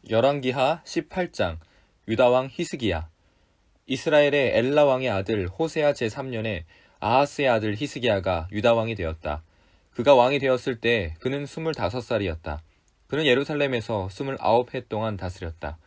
열왕기하 18장 유다왕 히스기야. 이스라엘의 엘라 왕의 아들 호세아 제3년에 아하스의 아들 히스기야가 유다왕이 되었다. 그가 왕이 되었을 때 그는 25살이었다. 그는 예루살렘에서 29해 동안 다스렸다.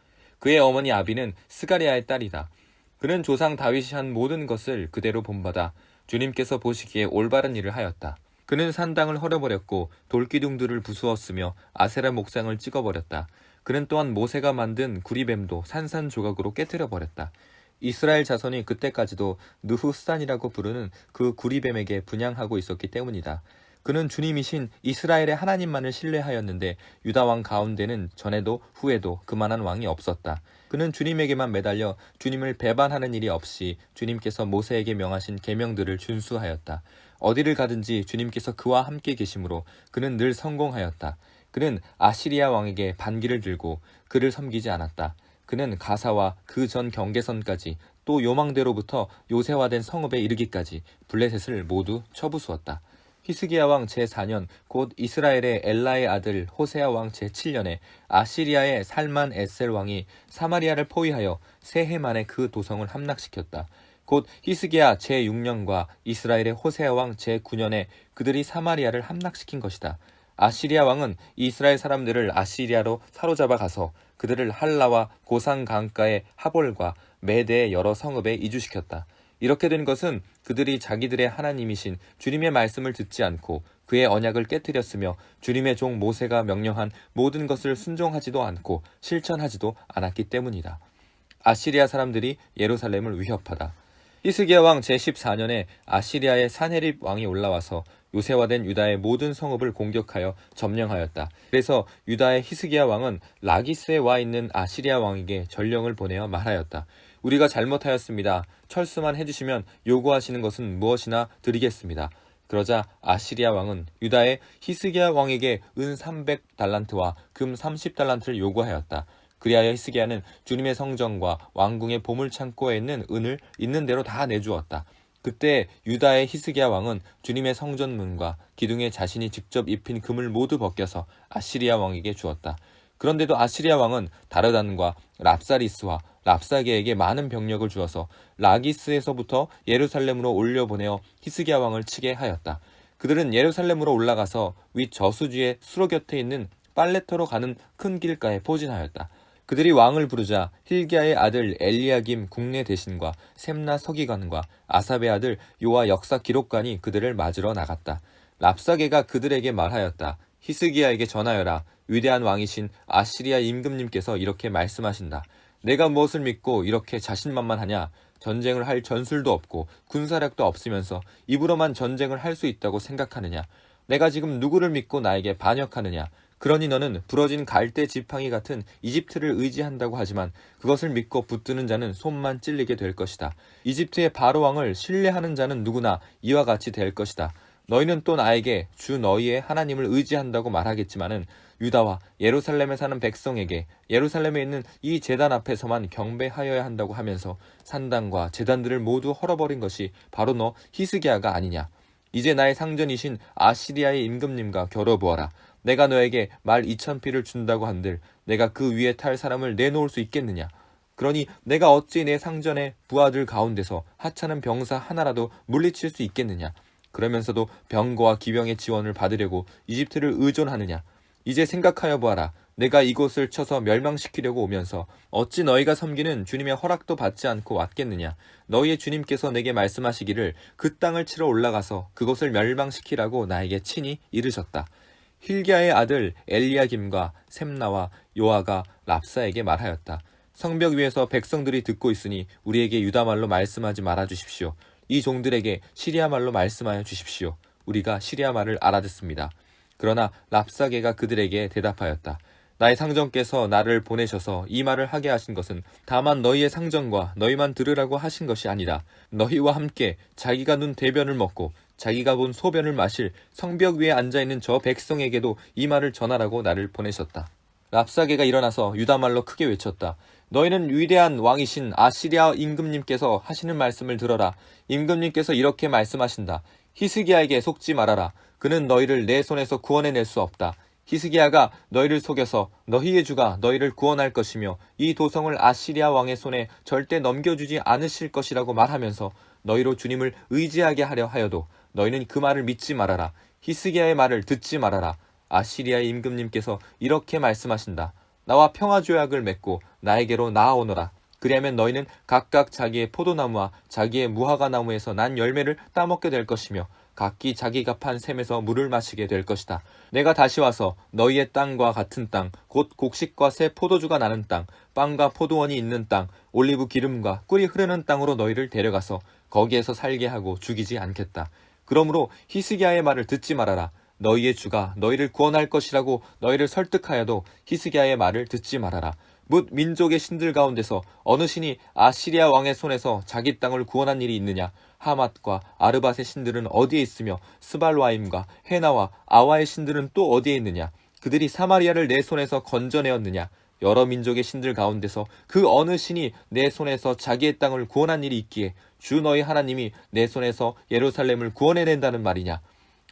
그의 어머니 아비는 스가리아의 딸이다. 그는 조상 다윗이 한 모든 것을 그대로 본받아 주님께서 보시기에 올바른 일을 하였다. 그는 산당을 헐어버렸고 돌기둥들을 부수었으며 아세라 목상을 찍어버렸다. 그는 또한 모세가 만든 구리뱀도 산산조각으로 깨뜨려버렸다. 이스라엘 자손이 그때까지도 느후산이라고 부르는 그 구리뱀에게 분향하고 있었기 때문이다. 그는 주님이신 이스라엘의 하나님만을 신뢰하였는데 유다 왕 가운데는 전에도 후에도 그만한 왕이 없었다. 그는 주님에게만 매달려 주님을 배반하는 일이 없이 주님께서 모세에게 명하신 계명들을 준수하였다. 어디를 가든지 주님께서 그와 함께 계심으로 그는 늘 성공하였다. 그는 아시리아 왕에게 반기를 들고 그를 섬기지 않았다. 그는 가사와 그 전 경계선까지 또 요망대로부터 요새화된 성읍에 이르기까지 블레셋을 모두 쳐부수었다. 히스기야 왕 제4년 곧 이스라엘의 엘라의 아들 호세아 왕 제7년에 아시리아의 살만 에셀 왕이 사마리아를 포위하여 세 해 만에 그 도성을 함락시켰다. 곧 히스기야 제6년과 이스라엘의 호세아 왕 제9년에 그들이 사마리아를 함락시킨 것이다. 아시리아 왕은 이스라엘 사람들을 아시리아로 사로잡아 가서 그들을 할라와 고산 강가의 하볼과 메대의 여러 성읍에 이주시켰다. 이렇게 된 것은 그들이 자기들의 하나님이신 주님의 말씀을 듣지 않고 그의 언약을 깨뜨렸으며 주님의 종 모세가 명령한 모든 것을 순종하지도 않고 실천하지도 않았기 때문이다. 아시리아 사람들이 예루살렘을 위협하다. 히스기야 왕 제14년에 아시리아의 사네립 왕이 올라와서 요새화된 유다의 모든 성읍을 공격하여 점령하였다. 그래서 유다의 히스기야 왕은 라기스에 와 있는 아시리아 왕에게 전령을 보내어 말하였다. 우리가 잘못하였습니다. 철수만 해주시면 요구하시는 것은 무엇이나 드리겠습니다. 그러자 아시리아 왕은 유다의 히스기야 왕에게 은 300달란트와 금 30달란트를 요구하였다. 그리하여 히스기야는 주님의 성전과 왕궁의 보물창고에 있는 은을 있는 대로 다 내주었다. 그때 유다의 히스기야 왕은 주님의 성전문과 기둥에 자신이 직접 입힌 금을 모두 벗겨서 아시리아 왕에게 주었다. 그런데도 아시리아 왕은 다르단과 랍사리스와 랍사게에게 많은 병력을 주어서 라기스에서부터 예루살렘으로 올려보내어 히스기야 왕을 치게 하였다. 그들은 예루살렘으로 올라가서 윗 저수지의 수로 곁에 있는 빨레터로 가는 큰 길가에 포진하였다. 그들이 왕을 부르자 힐기야의 아들 엘리야김 국내 대신과 셈나 서기관과 아삽의 아들 요아 역사 기록관이 그들을 맞으러 나갔다. 랍사게가 그들에게 말하였다. 히스기야에게 전하여라. 위대한 왕이신 아시리아 임금님께서 이렇게 말씀하신다. 내가 무엇을 믿고 이렇게 자신만만하냐? 전쟁을 할 전술도 없고 군사력도 없으면서 입으로만 전쟁을 할 수 있다고 생각하느냐? 내가 지금 누구를 믿고 나에게 반역하느냐? 그러니 너는 부러진 갈대 지팡이 같은 이집트를 의지한다고 하지만 그것을 믿고 붙드는 자는 손만 찔리게 될 것이다. 이집트의 바로 왕을 신뢰하는 자는 누구나 이와 같이 될 것이다. 너희는 또 나에게 주 너희의 하나님을 의지한다고 말하겠지만은 유다와 예루살렘에 사는 백성에게 예루살렘에 있는 이 제단 앞에서만 경배하여야 한다고 하면서 산당과 제단들을 모두 헐어버린 것이 바로 너 히스기야가 아니냐. 이제 나의 상전이신 아시리아의 임금님과 겨뤄보아라. 내가 너에게 말 2000피를 준다고 한들 내가 그 위에 탈 사람을 내놓을 수 있겠느냐. 그러니 내가 어찌 내 상전의 부하들 가운데서 하찮은 병사 하나라도 물리칠 수 있겠느냐. 그러면서도 병거와 기병의 지원을 받으려고 이집트를 의존하느냐. 이제 생각하여 보아라. 내가 이곳을 쳐서 멸망시키려고 오면서 어찌 너희가 섬기는 주님의 허락도 받지 않고 왔겠느냐. 너희의 주님께서 내게 말씀하시기를 그 땅을 치러 올라가서 그곳을 멸망시키라고 나에게 친히 이르셨다. 힐기야의 아들 엘리야김과 셈나와 요아가 랍사에게 말하였다. 성벽 위에서 백성들이 듣고 있으니 우리에게 유다말로 말씀하지 말아 주십시오. 이 종들에게 시리아말로 말씀하여 주십시오. 우리가 시리아말을 알아듣습니다. 그러나 랍사게가 그들에게 대답하였다. 나의 상전께서 나를 보내셔서 이 말을 하게 하신 것은 다만 너희의 상전과 너희만 들으라고 하신 것이 아니라 너희와 함께 자기가 눈 대변을 먹고 자기가 본 소변을 마실 성벽 위에 앉아있는 저 백성에게도 이 말을 전하라고 나를 보내셨다. 랍사게가 일어나서 유다말로 크게 외쳤다. 너희는 위대한 왕이신 아시리아 임금님께서 하시는 말씀을 들어라. 임금님께서 이렇게 말씀하신다. 히스기야에게 속지 말아라. 그는 너희를 내 손에서 구원해낼 수 없다. 히스기야가 너희를 속여서 너희의 주가 너희를 구원할 것이며 이 도성을 아시리아 왕의 손에 절대 넘겨주지 않으실 것이라고 말하면서 너희로 주님을 의지하게 하려 하여도 너희는 그 말을 믿지 말아라. 히스기야의 말을 듣지 말아라. 아시리아의 임금님께서 이렇게 말씀하신다. 나와 평화조약을 맺고 나에게로 나아오너라. 그리하면 너희는 각각 자기의 포도나무와 자기의 무화과 나무에서 난 열매를 따먹게 될 것이며 각기 자기가 판 샘에서 물을 마시게 될 것이다. 내가 다시 와서 너희의 땅과 같은 땅, 곧 곡식과 새 포도주가 나는 땅, 빵과 포도원이 있는 땅, 올리브 기름과 꿀이 흐르는 땅으로 너희를 데려가서 거기에서 살게 하고 죽이지 않겠다. 그러므로 히스기야의 말을 듣지 말아라. 너희의 주가 너희를 구원할 것이라고 너희를 설득하여도 히스기야의 말을 듣지 말아라. 뭇 민족의 신들 가운데서 어느 신이 아시리아 왕의 손에서 자기 땅을 구원한 일이 있느냐? 하맛과 아르밧의 신들은 어디에 있으며 스발와임과 헤나와 아와의 신들은 또 어디에 있느냐? 그들이 사마리아를 내 손에서 건져내었느냐? 여러 민족의 신들 가운데서 그 어느 신이 내 손에서 자기의 땅을 구원한 일이 있기에 주 너희 하나님이 내 손에서 예루살렘을 구원해낸다는 말이냐?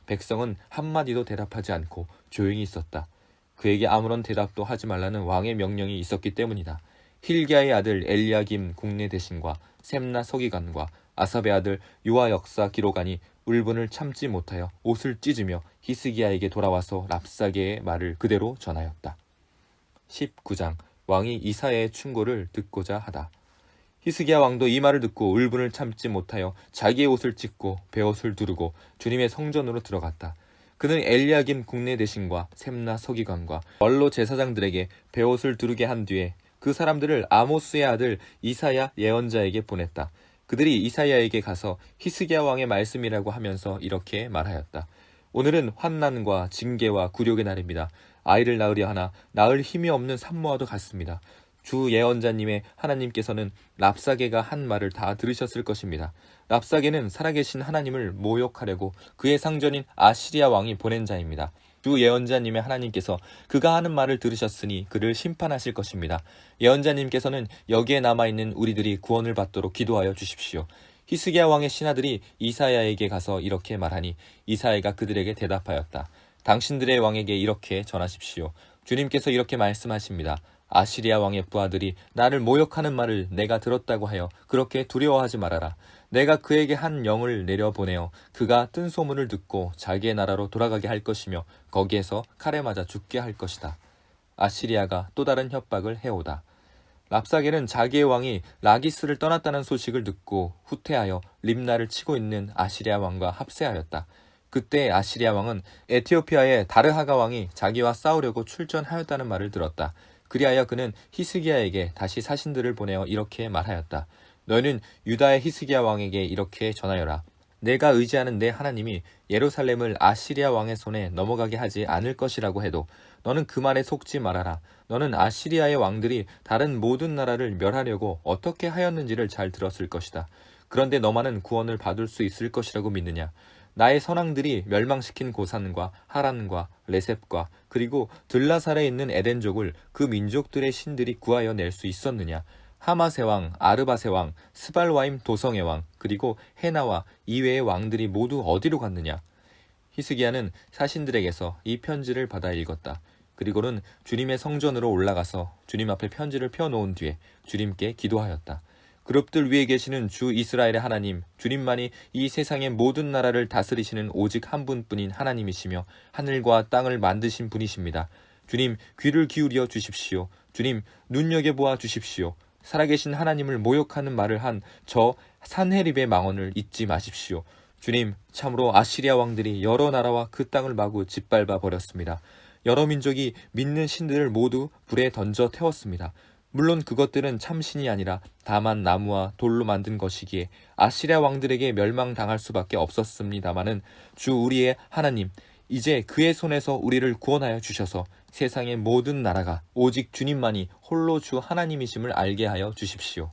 백성은 한마디도 대답하지 않고 조용히 있었다. 그에게 아무런 대답도 하지 말라는 왕의 명령이 있었기 때문이다. 힐기야의 아들 엘리야김 국내 대신과 셈나 서기관과 아삽의 아들 요아 역사 기록관이 울분을 참지 못하여 옷을 찢으며 히스기야에게 돌아와서 랍사게의 말을 그대로 전하였다. 19장 왕이 이사야의 충고를 듣고자 하다. 히스기야 왕도 이 말을 듣고 울분을 참지 못하여 자기의 옷을 찢고 베옷을 두르고 주님의 성전으로 들어갔다. 그는 엘리야김 국내 대신과 셈나 서기관과 원로 제사장들에게 베옷을 두르게 한 뒤에 그 사람들을 아모스의 아들 이사야 예언자에게 보냈다. 그들이 이사야에게 가서 히스기야 왕의 말씀이라고 하면서 이렇게 말하였다. 오늘은 환난과 징계와 굴욕의 날입니다. 아이를 낳으려 하나 낳을 힘이 없는 산모와도 같습니다. 주 예언자님의 하나님께서는 랍사게가 한 말을 다 들으셨을 것입니다. 랍사게는 살아계신 하나님을 모욕하려고 그의 상전인 아시리아 왕이 보낸 자입니다. 주 예언자님의 하나님께서 그가 하는 말을 들으셨으니 그를 심판하실 것입니다. 예언자님께서는 여기에 남아있는 우리들이 구원을 받도록 기도하여 주십시오. 히스기야 왕의 신하들이 이사야에게 가서 이렇게 말하니 이사야가 그들에게 대답하였다. 당신들의 왕에게 이렇게 전하십시오. 주님께서 이렇게 말씀하십니다. 아시리아 왕의 부하들이 나를 모욕하는 말을 내가 들었다고 하여 그렇게 두려워하지 말아라. 내가 그에게 한 영을 내려보내어 그가 뜬 소문을 듣고 자기의 나라로 돌아가게 할 것이며 거기에서 칼에 맞아 죽게 할 것이다. 아시리아가 또 다른 협박을 해오다. 랍사게는 자기의 왕이 라기스를 떠났다는 소식을 듣고 후퇴하여 림나를 치고 있는 아시리아 왕과 합세하였다. 그때 아시리아 왕은 에티오피아의 다르하가 왕이 자기와 싸우려고 출전하였다는 말을 들었다. 그리하여 그는 히스기야에게 다시 사신들을 보내어 이렇게 말하였다. 너희는 유다의 히스기야 왕에게 이렇게 전하여라. 내가 의지하는 내 하나님이 예루살렘을 아시리아 왕의 손에 넘어가게 하지 않을 것이라고 해도 너는 그 말에 속지 말아라. 너는 아시리아의 왕들이 다른 모든 나라를 멸하려고 어떻게 하였는지를 잘 들었을 것이다. 그런데 너만은 구원을 받을 수 있을 것이라고 믿느냐? 나의 선왕들이 멸망시킨 고산과 하란과 레셉과 그리고 들라살에 있는 에덴족을 그 민족들의 신들이 구하여 낼 수 있었느냐? 하맛의 왕, 아르밧의 왕, 스발와임 도성의 왕, 그리고 헤나와 이외의 왕들이 모두 어디로 갔느냐? 히스기야는 사신들에게서 이 편지를 받아 읽었다. 그리고는 주님의 성전으로 올라가서 주님 앞에 편지를 펴놓은 뒤에 주님께 기도하였다. 그룹들 위에 계시는 주 이스라엘의 하나님, 주님만이 이 세상의 모든 나라를 다스리시는 오직 한 분뿐인 하나님이시며 하늘과 땅을 만드신 분이십니다. 주님, 귀를 기울여 주십시오. 주님, 눈여겨보아 주십시오. 살아계신 하나님을 모욕하는 말을 한 저 산헤립의 망언을 잊지 마십시오. 주님, 참으로 아시리아 왕들이 여러 나라와 그 땅을 마구 짓밟아 버렸습니다. 여러 민족이 믿는 신들을 모두 불에 던져 태웠습니다. 물론 그것들은 참신이 아니라 다만 나무와 돌로 만든 것이기에 아시리아 왕들에게 멸망당할 수밖에 없었습니다마는 주 우리의 하나님, 이제 그의 손에서 우리를 구원하여 주셔서 세상의 모든 나라가 오직 주님만이 홀로 주 하나님이심을 알게 하여 주십시오.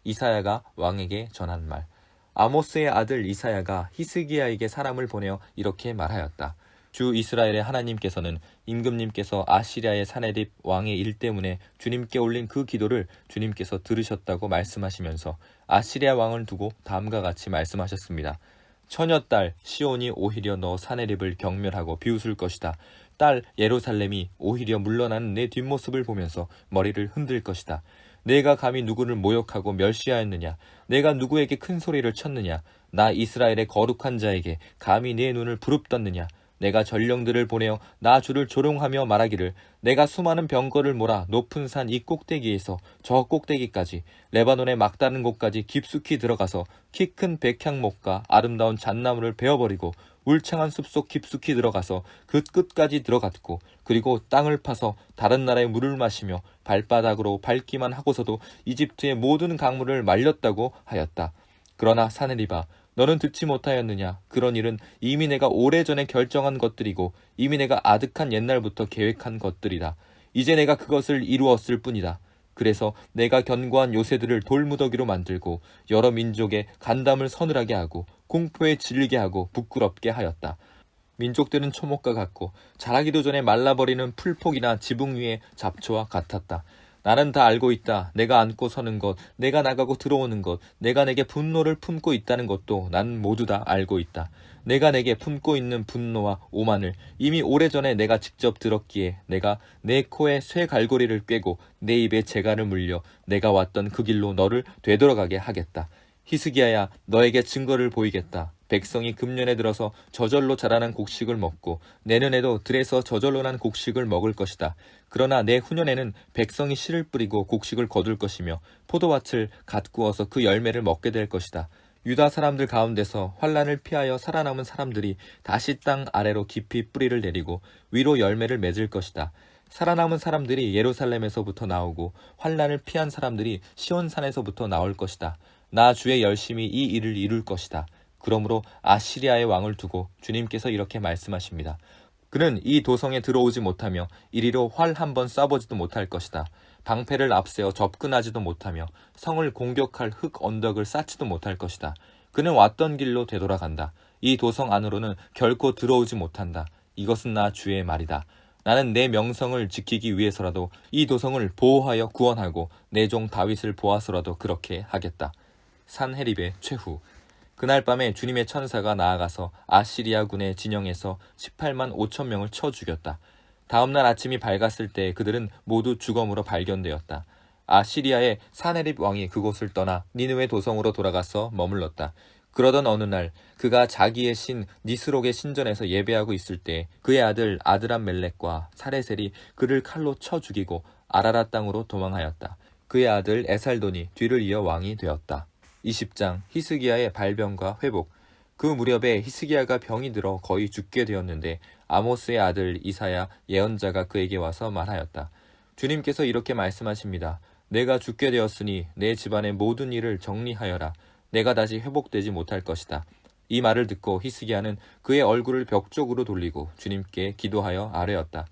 이사야가 왕에게 전한 말. 아모스의 아들 이사야가 히스기야에게 사람을 보내어 이렇게 말하였다. 주 이스라엘의 하나님께서는 임금님께서 아시리아의 사네립 왕의 일 때문에 주님께 올린 그 기도를 주님께서 들으셨다고 말씀하시면서 아시리아 왕을 두고 다음과 같이 말씀하셨습니다. 처녀딸 시온이 오히려 너 사네립을 경멸하고 비웃을 것이다. 딸 예루살렘이 오히려 물러나는 내 뒷모습을 보면서 머리를 흔들 것이다. 내가 감히 누구를 모욕하고 멸시하였느냐? 내가 누구에게 큰 소리를 쳤느냐? 나 이스라엘의 거룩한 자에게 감히 내 눈을 부릅떴느냐? 내가 전령들을 보내어 나 주를 조롱하며 말하기를 내가 수많은 병거를 몰아 높은 산 이 꼭대기에서 저 꼭대기까지 레바논의 막다른 곳까지 깊숙이 들어가서 키 큰 백향목과 아름다운 잣나무를 베어버리고 울창한 숲속 깊숙이 들어가서 그 끝까지 들어갔고 그리고 땅을 파서 다른 나라의 물을 마시며 발바닥으로 밟기만 하고서도 이집트의 모든 강물을 말렸다고 하였다. 그러나 사내리바 너는 듣지 못하였느냐? 그런 일은 이미 내가 오래전에 결정한 것들이고 이미 내가 아득한 옛날부터 계획한 것들이다. 이제 내가 그것을 이루었을 뿐이다. 그래서 내가 견고한 요새들을 돌무더기로 만들고 여러 민족의 간담을 서늘하게 하고 공포에 질리게 하고 부끄럽게 하였다. 민족들은 초목과 같고 자라기도 전에 말라버리는 풀폭이나 지붕 위의 잡초와 같았다. 나는 다 알고 있다. 내가 앉고 서는 것, 내가 나가고 들어오는 것, 내가 내게 분노를 품고 있다는 것도 난 모두 다 알고 있다. 내가 내게 품고 있는 분노와 오만을 이미 오래전에 내가 직접 들었기에 내가 내 코에 쇠갈고리를 꿰고 내 입에 재갈을 물려 내가 왔던 그 길로 너를 되돌아가게 하겠다. 히스기야야, 너에게 증거를 보이겠다. 백성이 금년에 들어서 저절로 자라난 곡식을 먹고 내년에도 들에서 저절로 난 곡식을 먹을 것이다. 그러나 내 후년에는 백성이 씨를 뿌리고 곡식을 거둘 것이며 포도밭을 갓 구워서 그 열매를 먹게 될 것이다. 유다 사람들 가운데서 환란을 피하여 살아남은 사람들이 다시 땅 아래로 깊이 뿌리를 내리고 위로 열매를 맺을 것이다. 살아남은 사람들이 예루살렘에서부터 나오고 환란을 피한 사람들이 시온산에서부터 나올 것이다. 나 주의 열심히 이 일을 이룰 것이다. 그러므로 아시리아의 왕을 두고 주님께서 이렇게 말씀하십니다. 그는 이 도성에 들어오지 못하며 이리로 활 한 번 쏴보지도 못할 것이다. 방패를 앞세워 접근하지도 못하며 성을 공격할 흙 언덕을 쌓지도 못할 것이다. 그는 왔던 길로 되돌아간다. 이 도성 안으로는 결코 들어오지 못한다. 이것은 나 주의 말이다. 나는 내 명성을 지키기 위해서라도 이 도성을 보호하여 구원하고 내 종 다윗을 보아서라도 그렇게 하겠다. 산헤립의 최후. 그날 밤에 주님의 천사가 나아가서 아시리아군의 진영에서 18만 5천 명을 쳐 죽였다. 다음날 아침이 밝았을 때 그들은 모두 죽음으로 발견되었다. 아시리아의 산헤립 왕이 그곳을 떠나 니느웨 도성으로 돌아가서 머물렀다. 그러던 어느 날 그가 자기의 신 니스록의 신전에서 예배하고 있을 때 그의 아들 아드람멜렉과 사레셀이 그를 칼로 쳐 죽이고 아라라 땅으로 도망하였다. 그의 아들 에살돈이 뒤를 이어 왕이 되었다. 20장 히스기야의 발병과 회복. 그 무렵에 히스기야가 병이 들어 거의 죽게 되었는데 아모스의 아들 이사야 예언자가 그에게 와서 말하였다. 주님께서 이렇게 말씀하십니다. 내가 죽게 되었으니 내 집안의 모든 일을 정리하여라. 내가 다시 회복되지 못할 것이다. 이 말을 듣고 히스기야는 그의 얼굴을 벽 쪽으로 돌리고 주님께 기도하여 아뢰었다.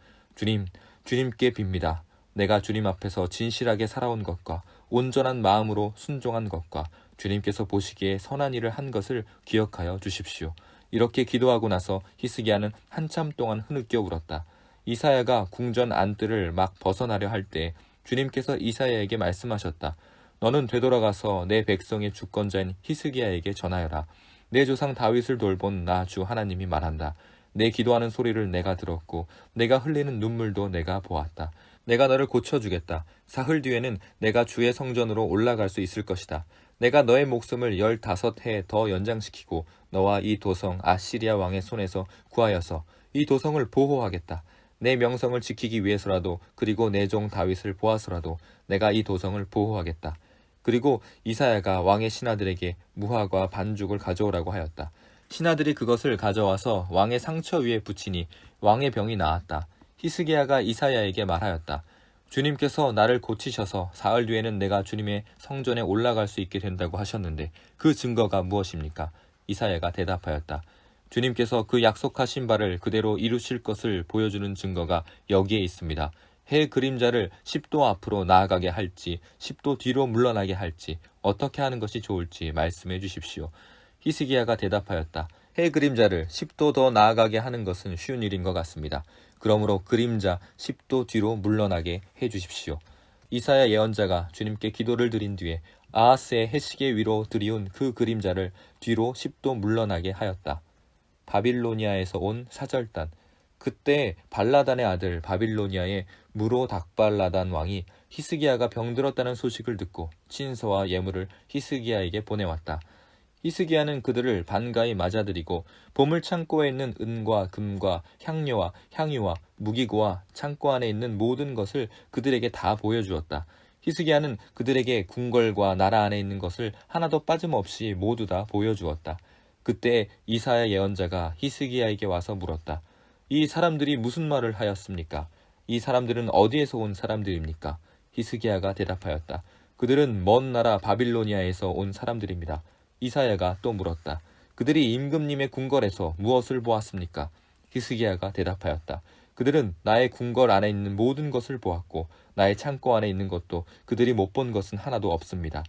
주님께 빕니다. 내가 주님 앞에서 진실하게 살아온 것과 온전한 마음으로 순종한 것과 주님께서 보시기에 선한 일을 한 것을 기억하여 주십시오. 이렇게 기도하고 나서 히스기야는 한참 동안 흐느껴 울었다. 이사야가 궁전 안뜰을 막 벗어나려 할 때 주님께서 이사야에게 말씀하셨다. 너는 되돌아가서 내 백성의 주권자인 히스기야에게 전하여라. 내 조상 다윗을 돌본 나 주 하나님이 말한다. 내 기도하는 소리를 내가 들었고 내가 흘리는 눈물도 내가 보았다. 내가 너를 고쳐주겠다. 사흘 뒤에는 내가 주의 성전으로 올라갈 수 있을 것이다. 내가 너의 목숨을 15해 더 연장시키고 너와 이 도성 아시리아 왕의 손에서 구하여서 이 도성을 보호하겠다. 내 명성을 지키기 위해서라도 그리고 내 종 다윗을 보아서라도 내가 이 도성을 보호하겠다. 그리고 이사야가 왕의 신하들에게 무화과 반죽을 가져오라고 하였다. 신하들이 그것을 가져와서 왕의 상처 위에 붙이니 왕의 병이 나았다. 히스기야가 이사야에게 말하였다. 주님께서 나를 고치셔서 사흘 뒤에는 내가 주님의 성전에 올라갈 수 있게 된다고 하셨는데 그 증거가 무엇입니까? 이사야가 대답하였다. 주님께서 그 약속하신 바를 그대로 이루실 것을 보여주는 증거가 여기에 있습니다. 해 그림자를 10도 앞으로 나아가게 할지 10도 뒤로 물러나게 할지 어떻게 하는 것이 좋을지 말씀해 주십시오. 히스기야가 대답하였다. 해 그림자를 10도 더 나아가게 하는 것은 쉬운 일인 것 같습니다. 그러므로 그림자 10도 뒤로 물러나게 해 주십시오. 이사야 예언자가 주님께 기도를 드린 뒤에 아하스의 해시계 위로 들이운 그 그림자를 뒤로 10도 물러나게 하였다. 바빌로니아에서 온 사절단. 그때 발라단의 아들 바빌로니아의 무로닥발라단 왕이 히스기야가 병들었다는 소식을 듣고 친서와 예물을 히스기야에게 보내왔다. 히스기야는 그들을 반가이 맞아들이고 보물 창고에 있는 은과 금과 향료와 향유와 무기고와 창고 안에 있는 모든 것을 그들에게 다 보여주었다. 히스기야는 그들에게 궁궐과 나라 안에 있는 것을 하나도 빠짐없이 모두 다 보여주었다. 그때 이사야 예언자가 히스기야에게 와서 물었다. 이 사람들이 무슨 말을 하였습니까? 이 사람들은 어디에서 온 사람들입니까? 히스기야가 대답하였다. 그들은 먼 나라 바빌로니아에서 온 사람들입니다. 이사야가 또 물었다. 그들이 임금님의 궁궐에서 무엇을 보았습니까? 히스기야가 대답하였다. 그들은 나의 궁궐 안에 있는 모든 것을 보았고 나의 창고 안에 있는 것도 그들이 못 본 것은 하나도 없습니다.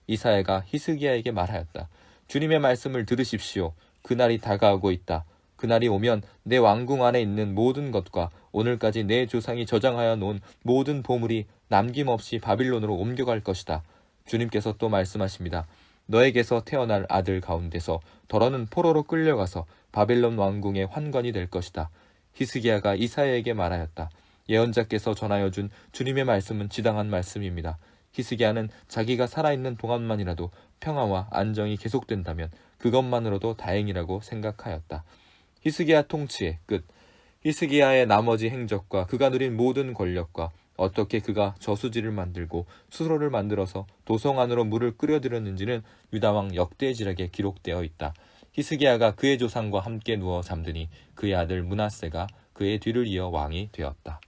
이사야가 히스기야에게 말하였다. 주님의 말씀을 들으십시오. 그날이 다가오고 있다. 그날이 오면 내 왕궁 안에 있는 모든 것과 오늘까지 내 조상이 저장하여 놓은 모든 보물이 남김없이 바빌론으로 옮겨갈 것이다. 주님께서 또 말씀하십니다. 너에게서 태어날 아들 가운데서 더러는 포로로 끌려가서 바벨론 왕궁의 환관이 될 것이다. 히스기야가 이사야에게 말하였다. 예언자께서 전하여 준 주님의 말씀은 지당한 말씀입니다. 히스기야는 자기가 살아있는 동안만이라도 평화와 안정이 계속된다면 그것만으로도 다행이라고 생각하였다. 히스기야 통치의 끝. 히스기야의 나머지 행적과 그가 누린 모든 권력과 어떻게 그가 저수지를 만들고 수로를 만들어서 도성 안으로 물을 끌어들였는지는 유다왕 역대지락에 기록되어 있다. 히스기야가 그의 조상과 함께 누워 잠드니 그의 아들 므낫세가 그의 뒤를 이어 왕이 되었다.